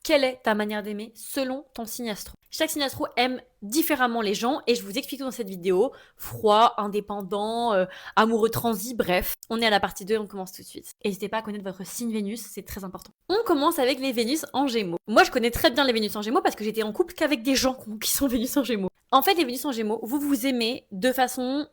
quelle est ta manière d'aimer selon ton signe astro. Chaque signe astro aime différemment les gens et je vous explique tout dans cette vidéo. Froid, indépendant, amoureux transi, bref. On est à la partie 2 et on commence tout de suite. N'hésitez pas à connaître votre signe Vénus, c'est très important. On commence avec les Vénus en Gémeaux. Moi, je connais très bien les Vénus en Gémeaux parce que j'étais en couple qu'avec des gens qui sont Vénus en Gémeaux. En fait, les Vénus en Gémeaux, vous vous aimez de façon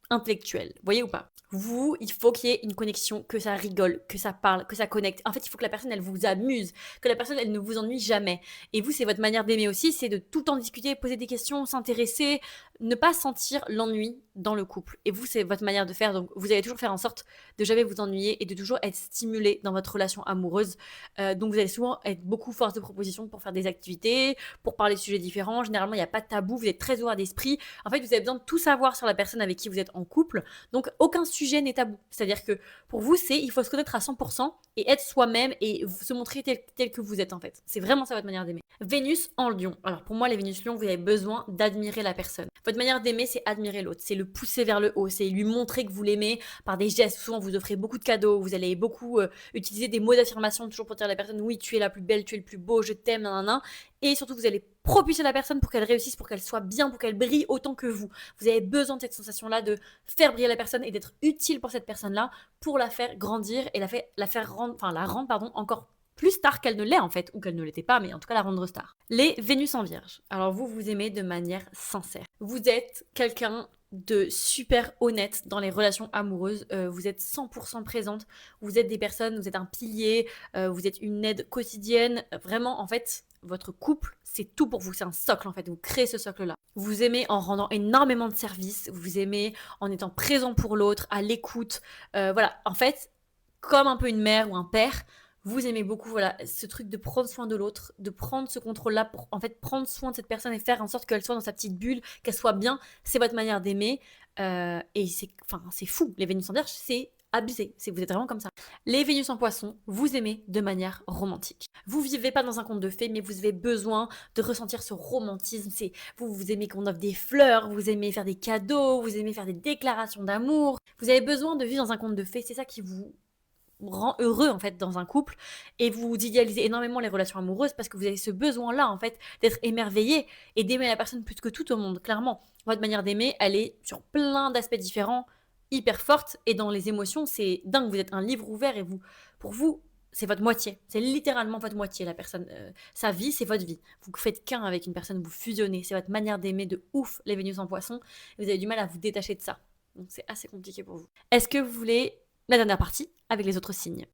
intellectuelle, voyez ou pas? Vous, il faut qu'il y ait une connexion, que ça rigole, que ça parle, que ça connecte. En fait, il faut que la personne, elle vous amuse, que la personne, elle ne vous ennuie jamais. Et vous, c'est votre manière d'aimer aussi, c'est de tout le temps discuter, poser des questions, s'intéresser, ne pas sentir l'ennui dans le couple. Et vous, c'est votre manière de faire. Donc, vous allez toujours faire en sorte de jamais vous ennuyer et de toujours être stimulé dans votre relation amoureuse. Donc, vous allez souvent être beaucoup force de proposition pour faire des activités, pour parler de sujets différents. Généralement, il n'y a pas de tabou, vous êtes très ouvert d'esprit. En fait, vous avez besoin de tout savoir sur la personne avec qui vous êtes en couple. Donc, aucun sujet n'est tabou. C'est-à-dire que pour vous, il faut se connaître à 100% et être soi-même et se montrer tel que vous êtes en fait. C'est vraiment ça votre manière d'aimer. Vénus en Lion. Alors pour moi, les Vénus Lion, vous avez besoin d'admirer la personne. Votre manière d'aimer, c'est admirer l'autre, c'est le pousser vers le haut, c'est lui montrer que vous l'aimez par des gestes. Souvent, vous offrez beaucoup de cadeaux, vous allez beaucoup utiliser des mots d'affirmation toujours pour dire à la personne oui, tu es la plus belle, tu es le plus beau, je t'aime, nanana. Et surtout, vous allez propulser la personne pour qu'elle réussisse, pour qu'elle soit bien, pour qu'elle brille autant que vous. Vous avez besoin de cette sensation-là de faire briller la personne et d'être utile pour cette personne-là pour la faire grandir et la rendre encore plus star qu'elle ne l'est en fait, ou qu'elle ne l'était pas, mais en tout cas la rendre star. Les Vénus en Vierge. Alors vous, vous aimez de manière sincère. Vous êtes quelqu'un de super honnête dans les relations amoureuses, vous êtes 100% présente, vous êtes des personnes, vous êtes un pilier, vous êtes une aide quotidienne, vraiment en fait, votre couple, c'est tout pour vous, c'est un socle en fait, vous créez ce socle-là. Vous aimez en rendant énormément de services, vous aimez en étant présent pour l'autre, à l'écoute, voilà, en fait, comme un peu une mère ou un père, vous aimez beaucoup voilà, ce truc de prendre soin de l'autre, de prendre ce contrôle-là pour en fait prendre soin de cette personne et faire en sorte qu'elle soit dans sa petite bulle, qu'elle soit bien. C'est votre manière d'aimer. Et c'est fou. Les Vénus en Vierge, c'est abusé. Vous êtes vraiment comme ça. Les Vénus en Poisson, vous aimez de manière romantique. Vous vivez pas dans un conte de fées, mais vous avez besoin de ressentir ce romantisme. Vous aimez qu'on offre des fleurs, vous aimez faire des cadeaux, vous aimez faire des déclarations d'amour. Vous avez besoin de vivre dans un conte de fées. C'est ça qui vous rend heureux en fait dans un couple et vous idéalisez énormément les relations amoureuses parce que vous avez ce besoin là en fait d'être émerveillé et d'aimer la personne plus que tout au monde. Clairement, votre manière d'aimer, elle est sur plein d'aspects différents, hyper forte, et dans les émotions, c'est dingue. Vous êtes un livre ouvert et pour vous, c'est votre moitié. C'est littéralement votre moitié, la personne. Sa vie, c'est votre vie. Vous faites qu'un avec une personne, vous fusionnez. C'est votre manière d'aimer de ouf, les Vénus en Poisson. Et vous avez du mal à vous détacher de ça. Donc c'est assez compliqué pour vous. Est-ce que vous voulez la dernière partie avec les autres signes?